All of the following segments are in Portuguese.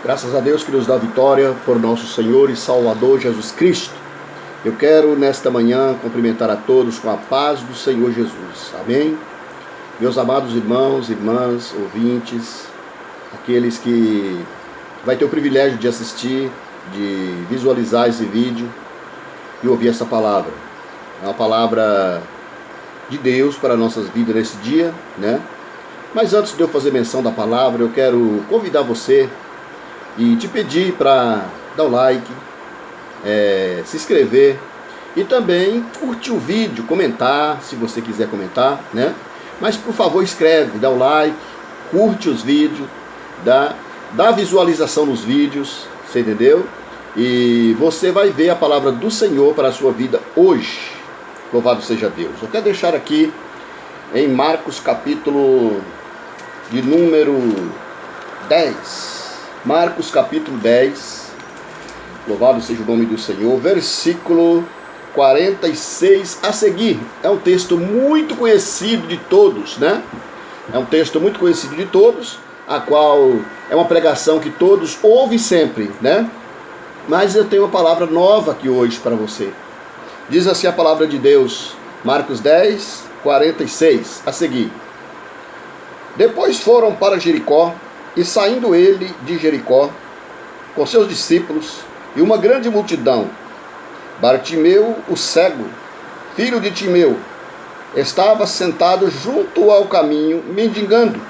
Graças a Deus que nos dá vitória por nosso Senhor e Salvador Jesus Cristo. Eu quero nesta manhã cumprimentar a todos com a paz do Senhor Jesus. Amém? Meus amados irmãos, irmãs, ouvintes, aqueles que vai ter o privilégio de assistir, de visualizar esse vídeo e ouvir essa palavra. É uma palavra de Deus para nossas vidas nesse dia, né? Mas antes de eu fazer menção da palavra, eu quero convidar você e te pedir para dar o like, se inscrever e também curtir o vídeo, comentar, se você quiser comentar, né? Mas por favor escreve, dá o like, curte os vídeos, dá visualização nos vídeos, você entendeu? E você vai ver a palavra do Senhor para a sua vida hoje. Louvado seja Deus. Eu quero deixar aqui em Marcos capítulo de número 10. Marcos capítulo 10, louvado seja o nome do Senhor, versículo 46 a seguir. É um texto muito conhecido de todos, né? É um texto muito conhecido de todos, a qual é uma pregação que todos ouvem sempre, né? Mas eu tenho uma palavra nova aqui hoje para você. Diz assim a palavra de Deus, Marcos 10, 46 a seguir. Depois foram para Jericó, e saindo ele de Jericó, com seus discípulos e uma grande multidão, Bartimeu, o cego, filho de Timeu, estava sentado junto ao caminho, mendigando.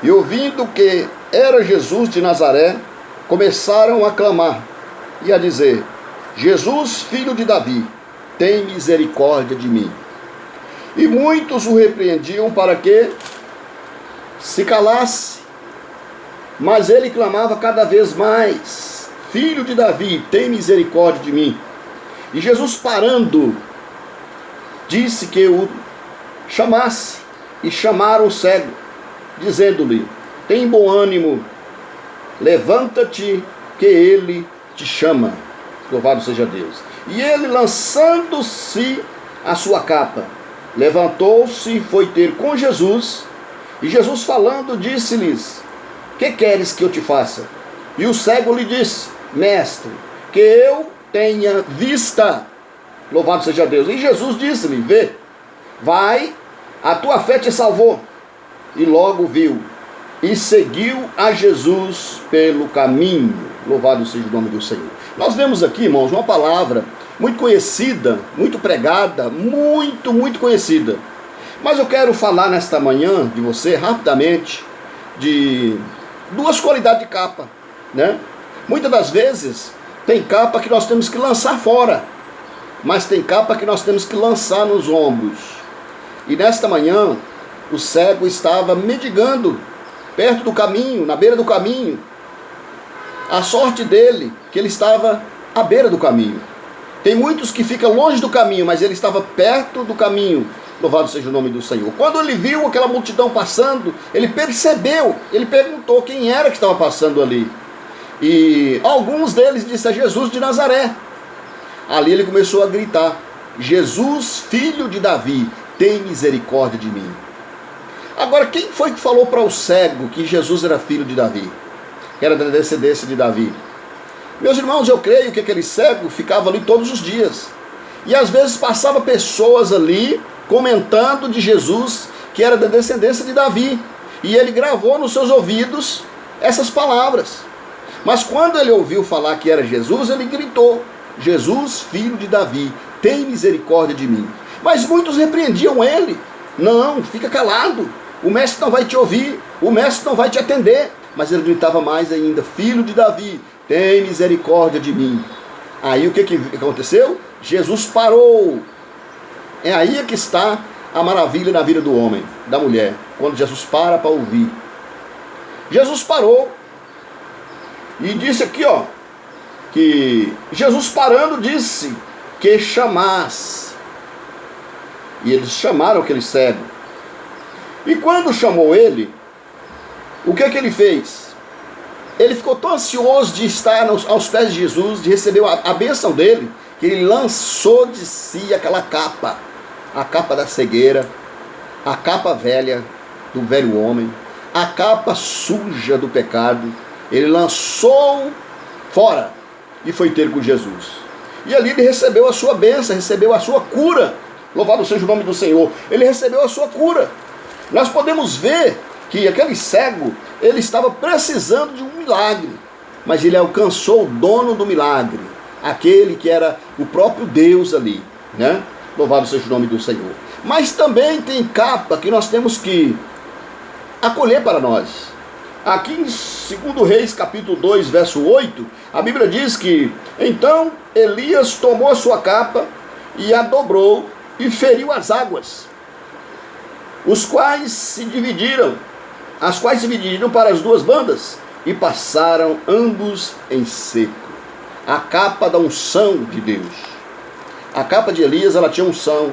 E ouvindo que era Jesus de Nazaré, começaram a clamar e a dizer: Jesus, filho de Davi, tem misericórdia de mim. E muitos o repreendiam para que se calasse. Mas ele clamava cada vez mais: Filho de Davi, tem misericórdia de mim. E Jesus, parando, disse que o chamasse, e chamaram o cego, dizendo-lhe: tem bom ânimo, levanta-te, que ele te chama. Louvado seja Deus. E ele, lançando-se a sua capa, levantou-se e foi ter com Jesus. E Jesus, falando, disse-lhes: que queres que eu te faça? E o cego lhe disse: mestre, que eu tenha vista. Louvado seja Deus. E Jesus disse-lhe: vê, vai, a tua fé te salvou. E logo viu e seguiu a Jesus pelo caminho. Louvado seja o nome do Senhor. Nós vemos aqui, irmãos, uma palavra muito conhecida, muito pregada, muito conhecida. Mas eu quero falar nesta manhã de você, rapidamente, de duas qualidades de capa, né? Muitas das vezes tem capa que nós temos que lançar fora, mas tem capa que nós temos que lançar nos ombros. E nesta manhã o cego estava mendigando perto do caminho, na beira do caminho. A sorte dele que ele estava à beira do caminho. Tem muitos que ficam longe do caminho, mas ele estava perto do caminho. Louvado seja o nome do Senhor. Quando ele viu aquela multidão passando, ele percebeu, ele perguntou quem era que estava passando ali. E alguns deles disseram: Jesus de Nazaré. Ali ele começou a gritar: Jesus, filho de Davi, tem misericórdia de mim. Agora, quem foi que falou para o cego que Jesus era filho de Davi? Que era da descendência de Davi? Meus irmãos, eu creio que aquele cego ficava ali todos os dias. E às vezes passava pessoas ali comentando de Jesus, que era da descendência de Davi. E ele gravou nos seus ouvidos essas palavras. Mas quando ele ouviu falar que era Jesus, ele gritou: Jesus, filho de Davi, tem misericórdia de mim. Mas muitos repreendiam ele: não, fica calado, o mestre não vai te ouvir, o mestre não vai te atender. Mas ele gritava mais ainda: filho de Davi, tem misericórdia de mim. Aí o que aconteceu? Jesus parou. É aí que está a maravilha na vida do homem, da mulher, quando Jesus para ouvir. Jesus parou e disse aqui, que Jesus parando disse que chamasse. E eles chamaram aquele cego. E quando chamou ele, o que ele fez? Ele ficou tão ansioso de estar aos pés de Jesus, de receber a bênção dele, que ele lançou de si aquela capa, a capa da cegueira, a capa velha do velho homem, a capa suja do pecado, Ele lançou fora e foi ter com Jesus. E ali ele recebeu a sua bênção, recebeu a sua cura. Louvado seja o nome do Senhor. Ele recebeu a sua cura. Nós podemos ver que aquele cego, ele estava precisando de um milagre, mas ele alcançou o dono do milagre, aquele que era o próprio Deus ali, né? Louvado seja o nome do Senhor. Mas também tem capa que nós temos que acolher para nós. Aqui em 2 Reis, capítulo 2, verso 8, a Bíblia diz que então Elias tomou a sua capa e a dobrou e feriu as águas, as quais se dividiram para as duas bandas e passaram ambos em seco. A capa da unção de Deus. A capa de Elias, ela tinha unção.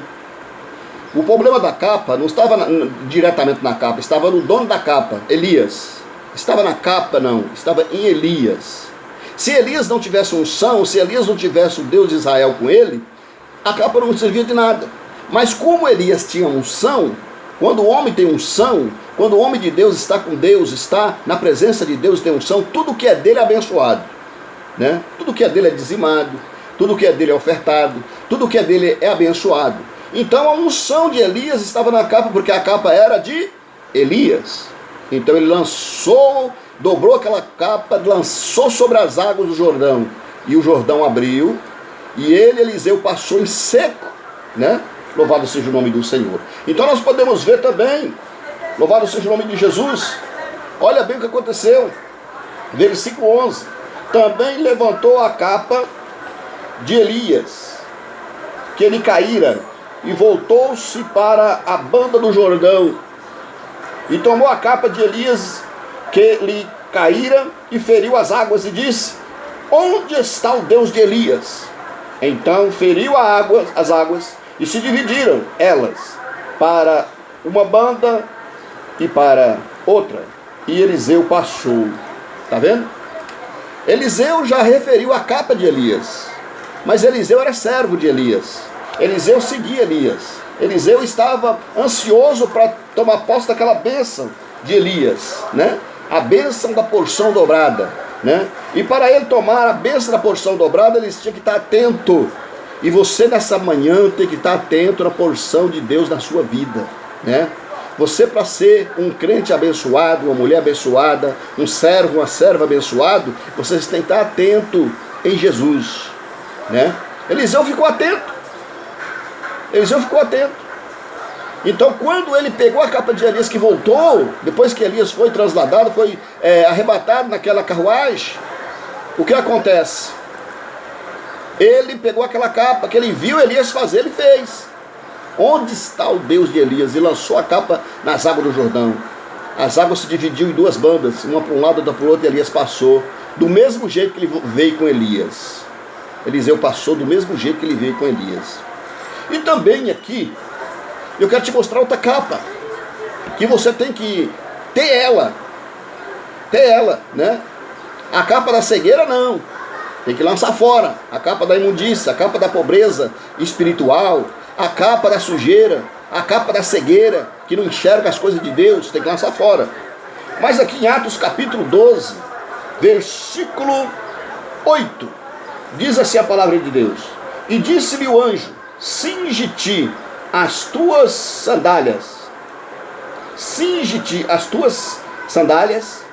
O problema da capa não estava diretamente na capa, estava no dono da capa, Elias. Estava na capa, não, estava em Elias. Se Elias não tivesse unção, se Elias não tivesse o Deus de Israel com ele, a capa não servia de nada. Mas como Elias tinha unção, quando o homem tem unção, quando o homem de Deus está com Deus, está na presença de Deus, tem unção, tudo que é dele é abençoado, né? Tudo que é dele é dizimado, tudo que é dele é ofertado, tudo que é dele é abençoado. Então a unção de Elias estava na capa, porque a capa era de Elias. Então ele lançou, dobrou aquela capa, lançou sobre as águas do Jordão, e o Jordão abriu, e ele, Eliseu, passou em seco, né? Louvado seja o nome do Senhor. Então nós podemos ver também, louvado seja o nome de Jesus, olha bem o que aconteceu, versículo 11, também levantou a capa de Elias, que ele caíra, e voltou-se para a banda do Jordão, e tomou a capa de Elias, que lhe caíra, e feriu as águas, e disse: onde está o Deus de Elias? Então feriu as águas, e se dividiram elas para uma banda e para outra, e Eliseu passou. Está vendo? Eliseu já referiu a capa de Elias, mas Eliseu era servo de Elias. Eliseu seguia Elias. Eliseu estava ansioso para tomar posse daquela bênção de Elias, né? A bênção da porção dobrada, né? E para ele tomar a bênção da porção dobrada, ele tinha que estar atento. E você nessa manhã tem que estar atento na porção de Deus na sua vida, né? Você, para ser um crente abençoado, uma mulher abençoada, um servo, uma serva abençoado, você tem que estar atento em Jesus, né? Eliseu ficou atento. Eliseu ficou atento. Então, quando ele pegou a capa de Elias, que voltou, depois que Elias foi trasladado, foi arrebatado naquela carruagem, o que acontece? Ele pegou aquela capa que ele viu Elias fazer, ele fez. Onde está o Deus de Elias? E lançou a capa nas águas do Jordão. As águas se dividiu em duas bandas, uma para um lado, outra para o outro, e Elias passou do mesmo jeito que ele veio com Elias. Eliseu passou do mesmo jeito que ele veio com Elias. E também aqui, eu quero te mostrar outra capa, que você tem que ter ela, né? A capa da cegueira não, tem que lançar fora. A capa da imundícia, a capa da pobreza espiritual, a capa da sujeira, a capa da cegueira, que não enxerga as coisas de Deus, tem que lançar fora. Mas aqui em Atos capítulo 12, versículo 8, diz assim a palavra de Deus: e disse-lhe o anjo: cinge-te as tuas sandálias. Cinge-te as tuas sandálias.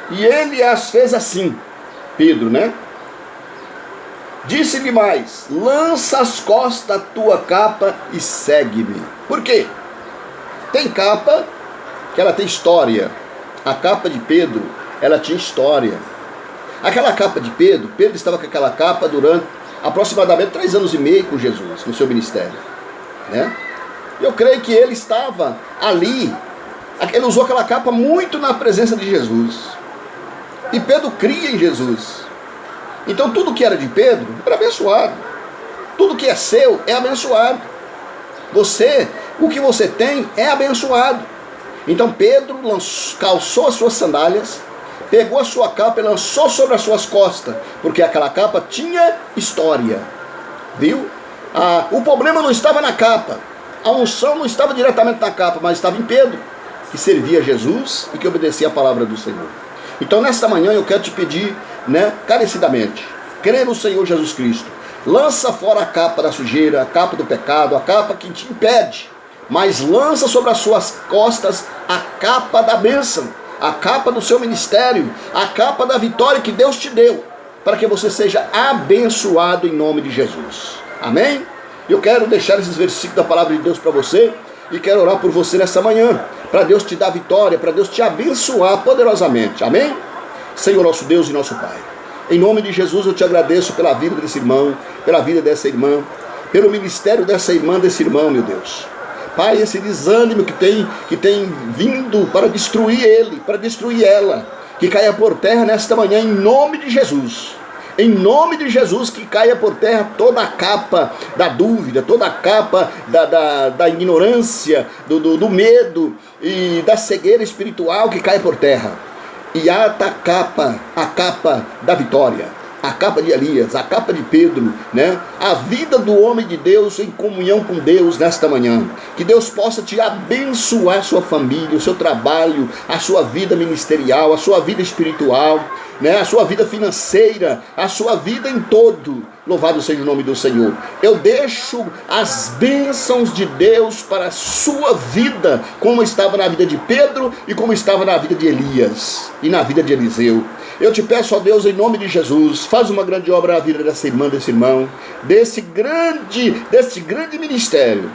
E ele as fez assim. Pedro, né? Disse-lhe mais: lança as costas a tua capa e segue-me. Por quê? Tem capa que ela tem história. A capa de Pedro, ela tinha história. Aquela capa de Pedro estava com aquela capa durante aproximadamente 3 anos e meio com Jesus no seu ministério, né? Eu creio que ele estava ali, ele usou aquela capa muito na presença de Jesus, e Pedro cria em Jesus. Então tudo que era de Pedro era abençoado, tudo que é seu é abençoado. O que você tem é abençoado. Então Pedro calçou as suas sandálias, pegou a sua capa e lançou sobre as suas costas, porque aquela capa tinha história, viu? O problema não estava na capa, a unção não estava diretamente na capa, mas estava em Pedro, que servia a Jesus e que obedecia a palavra do Senhor. Então nesta manhã eu quero te pedir, carecidamente, crê no Senhor Jesus Cristo. Lança fora a capa da sujeira, a capa do pecado, a capa que te impede, mas lança sobre as suas costas a capa da bênção, a capa do seu ministério, a capa da vitória que Deus te deu, para que você seja abençoado em nome de Jesus. Amém? Eu quero deixar esses versículos da palavra de Deus para você e quero orar por você nessa manhã, para Deus te dar vitória, para Deus te abençoar poderosamente. Amém? Senhor nosso Deus e nosso Pai, em nome de Jesus eu te agradeço pela vida desse irmão, pela vida dessa irmã, pelo ministério dessa irmã, desse irmão, meu Deus. Pai, esse desânimo que tem vindo para destruir ele, para destruir ela, que caia por terra nesta manhã em nome de Jesus. Em nome de Jesus, que caia por terra toda a capa da dúvida, toda a capa da ignorância, do medo e da cegueira espiritual, que caia por terra. E ata a capa da vitória, a capa de Elias, a capa de Pedro, a vida do homem de Deus em comunhão com Deus nesta manhã. Que Deus possa te abençoar a sua família, o seu trabalho, a sua vida ministerial, a sua vida espiritual, a sua vida financeira, a sua vida em todo. Louvado seja o nome do Senhor. Eu deixo as bênçãos de Deus para a sua vida, como estava na vida de Pedro e como estava na vida de Elias e na vida de Eliseu. Eu te peço, ó Deus, em nome de Jesus, faz uma grande obra na vida dessa irmã, desse irmão, desse grande ministério.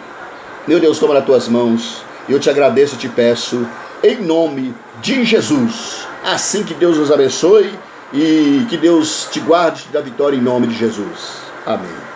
Meu Deus, toma nas tuas mãos. Eu te agradeço e te peço, em nome de Jesus. Assim que Deus nos abençoe e que Deus te guarde e te dê a vitória em nome de Jesus. Amém.